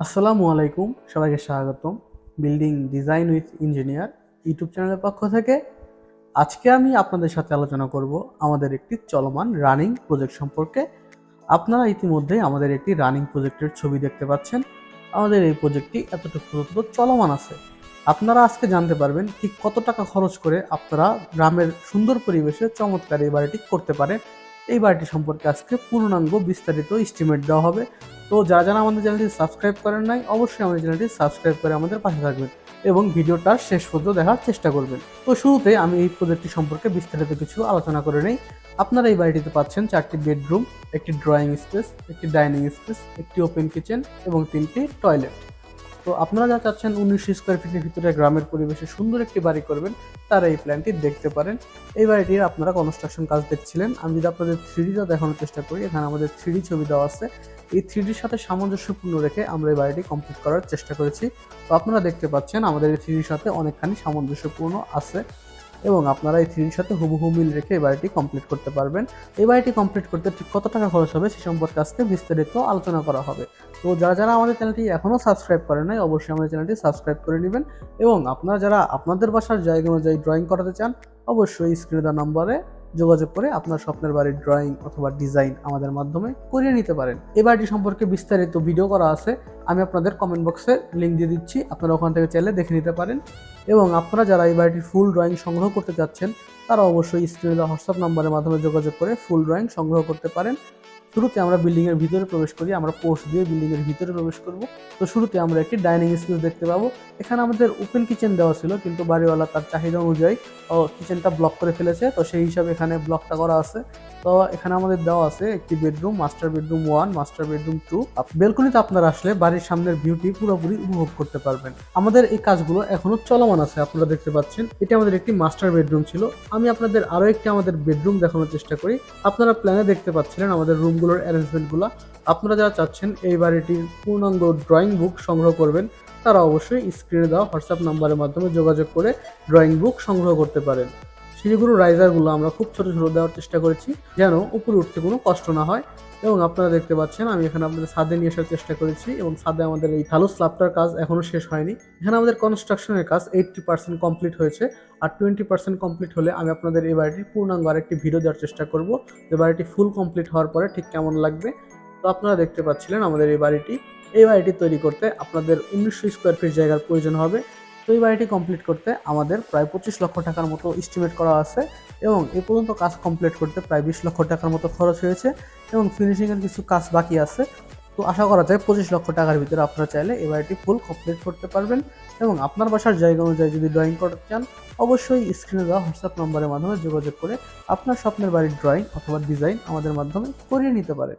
আসসালামু আলাইকুম, সবাইকে স্বাগতম building design with engineer YouTube চ্যানেলের পক্ষ থেকে। আজকে আমি আপনাদের সাথে আলোচনা করব আমাদের একটি চলমান রানিং প্রজেক্ট সম্পর্কে। আপনারা ইতিমধ্যে আমাদের একটি রানিং প্রজেক্টের ছবি দেখতে পাচ্ছেন। আমাদের এই প্রজেক্টটি এতটুকু চলমান আছে। আপনারা আজকে জানতে পারবেন ঠিক কত টাকা খরচ করে আপনারা গ্রামের সুন্দর পরিবেশে চমৎকার এই বাড়িটি করতে পারেন। এই বাড়িটি সম্পর্কে আজকে পূর্ণাঙ্গ বিস্তারিত এস্টিমেট দেওয়া হবে। তো যারা যারা আমাদের চ্যানেলটি সাবস্ক্রাইব করেন নাই, অবশ্যই আমাদের চ্যানেলটি সাবস্ক্রাইব করে আমাদের পাশে থাকবেন এবং ভিডিওটা শেষ পর্যন্ত দেখার চেষ্টা করবেন। তো শুরুতে আমি এই প্রজেক্টটি সম্পর্কে বিস্তারিত কিছু আলোচনা করে নেই। আপনারা এই বাড়িটিতে পাচ্ছেন 4টি বেডরুম, একটি ড্রয়িং স্পেস, একটি ডাইনিং স্পেস, একটি ওপেন কিচেন এবং 3টি টয়লেট। তো আপনারা যা চাচ্ছেন 1900 স্কোয়ার ফিটের ভিতরে গ্রামের পরিবেশে সুন্দর একটি বাড়ি করবেন, তারা এই প্ল্যানটি দেখতে পারেন। এই বাড়িটির আপনারা কনস্ট্রাকশন কাজ দেখছিলেন। আমি যদি আপনাদের 3Dটা দেখানোর চেষ্টা করি, এখানে আমাদের 3D ছবি দেওয়া আছে। এই 3Dর সাথে সামঞ্জস্যপূর্ণ রেখে আমরা এই বাড়িটি কমপ্লিট করার চেষ্টা করেছি। তো আপনারা দেখতে পাচ্ছেন আমাদের এই 3Dর সাথে অনেকখানি সামঞ্জস্যপূর্ণ আছে এবং আপনারা এই 3Dর সাথে হুবহু মিল রেখে এই বাড়িটি কমপ্লিট করতে পারবেন। এই বাড়িটি কমপ্লিট করতে ঠিক কত টাকা খরচ হবে সে সম্পর্কে আজকে বিস্তারিত আলোচনা করা হবে। তো যারা যারা আমাদের চ্যানেলটি এখনও সাবস্ক্রাইব করেন নাই, অবশ্যই আমাদের চ্যানেলটি সাবস্ক্রাইব করে নেবেন এবং আপনারা যারা আপনাদের বাসার জায়গা অনুযায়ী ড্রয়িং করাতে চান, অবশ্যই স্ক্রিনে দেওয়া নম্বরে যোগাযোগ করে আপনার স্বপ্নের বাড়ির ড্রয়িং অথবা ডিজাইন আমাদের মাধ্যমে করিয়ে নিতে পারেন। এই বাড়িটি সম্পর্কে বিস্তারিত ভিডিও করা আছে, আমি আপনাদের কমেন্ট বক্সে লিঙ্ক দিয়ে দিচ্ছি, আপনারা ওখান থেকে চাইলে দেখে নিতে পারেন। এবং আপনারা যারা এই বাড়িটির ফুল ড্রয়িং সংগ্রহ করতে চাচ্ছেন, তারা অবশ্যই স্ক্রিনে দেওয়া হোয়াটসঅ্যাপ নাম্বারের মাধ্যমে যোগাযোগ করে ফুল ড্রয়িং সংগ্রহ করতে পারেন। শুরুতে আমরা বিল্ডিং এর ভিতরে প্রবেশ করি, আমরা পোস্ট দিয়ে বিল্ডিং এর ভিতরে প্রবেশ করব। তো শুরুতে আমরা একটি ডাইনিং স্পেস দেখতে পাবো। এখানে আমাদের ওপেন কিচেন দেওয়া ছিল, কিন্তু বাড়িওয়ালা তার চাহিদা অনুযায়ী কিচেনটা ব্লক করে ফেলেছে, তো সেই হিসাবে এখানে ব্লকটা করা আছে। তো এখানে আমাদের দেওয়া আছে একটি bedroom, master bedroom 1, master bedroom 2। বেলকনিতে আপনারা আসলে বাড়ির সামনের ভিউটি পুরোপুরি উপভোগ করতে পারবেন। আমাদের এই কাজগুলো এখনো চলমান আছে, আপনারা দেখতে পাচ্ছেন। এটা আমাদের একটি মাস্টার বেডরুম ছিল। আমি আপনাদের আরো একটি আমাদের বেডরুম দেখানোর চেষ্টা করি। আপনারা প্ল্যানে দেখতে পাচ্ছিলেন আমাদের রুমগুলোর অ্যারেঞ্জমেন্টগুলো। আপনারা যারা চাচ্ছেন এই বাড়িটির পূর্ণাঙ্গ ড্রয়িং বুক সংগ্রহ করবেন, তারা অবশ্যই স্ক্রিনে দেওয়া হোয়াটসঅ্যাপ নাম্বারের মাধ্যমে যোগাযোগ করে ড্রয়িং বুক সংগ্রহ করতে পারেন। সিঁড়িগুলো রাইজারগুলো আমরা খুব ছোট ছোট দেওয়ার চেষ্টা করেছি, যেন উপরে উঠতে কোনো কষ্ট না হয়। এবং আপনারা দেখতে পাচ্ছেন আমি এখানে আপনাদের ছাদে নিয়ে আসার চেষ্টা করেছি এবং ছাদে আমাদের এই ঢালু স্ল্যাবটার কাজ এখনো শেষ হয়নি। এখানে আমাদের কনস্ট্রাকশনের কাজ 80% কমপ্লিট হয়েছে, আর 20% কমপ্লিট হলে আমি আপনাদের এই বাড়িটির পূর্ণাঙ্গ আরেকটি ভিডিও দেওয়ার চেষ্টা করব, যে বাড়িটি ফুল কমপ্লিট হওয়ার পরে ঠিক কেমন লাগবে। তো আপনারা দেখতে পাচ্ছিলেন আমাদের এই বাড়িটি তৈরি করতে আপনাদের 1900 স্কোয়ার ফিট জায়গার প্রয়োজন হবে। তো এই বাড়িটি কমপ্লিট করতে আমাদের প্রায় 25 লক্ষ টাকার মতো এস্টিমেট করা আছে এবং এ পর্যন্ত কাজ কমপ্লিট করতে প্রায় 20 লক্ষ টাকার মতো খরচ হয়েছে এবং ফিনিশিংয়ের কিছু কাজ বাকি আছে। তো আশা করা যায় 25 লক্ষ টাকার ভিতরে আপনারা চাইলে এই বাড়িটি ফুল কমপ্লিট করতে পারবেন। এবং আপনার বাসার জায়গা অনুযায়ী যদি ড্রয়িং করতে চান, অবশ্যই স্ক্রিনে দেওয়া হোয়াটসঅ্যাপ নম্বরের মাধ্যমে যোগাযোগ করে আপনার স্বপ্নের বাড়ির ড্রয়িং অথবা ডিজাইন আমাদের মাধ্যমে করিয়ে নিতে পারেন।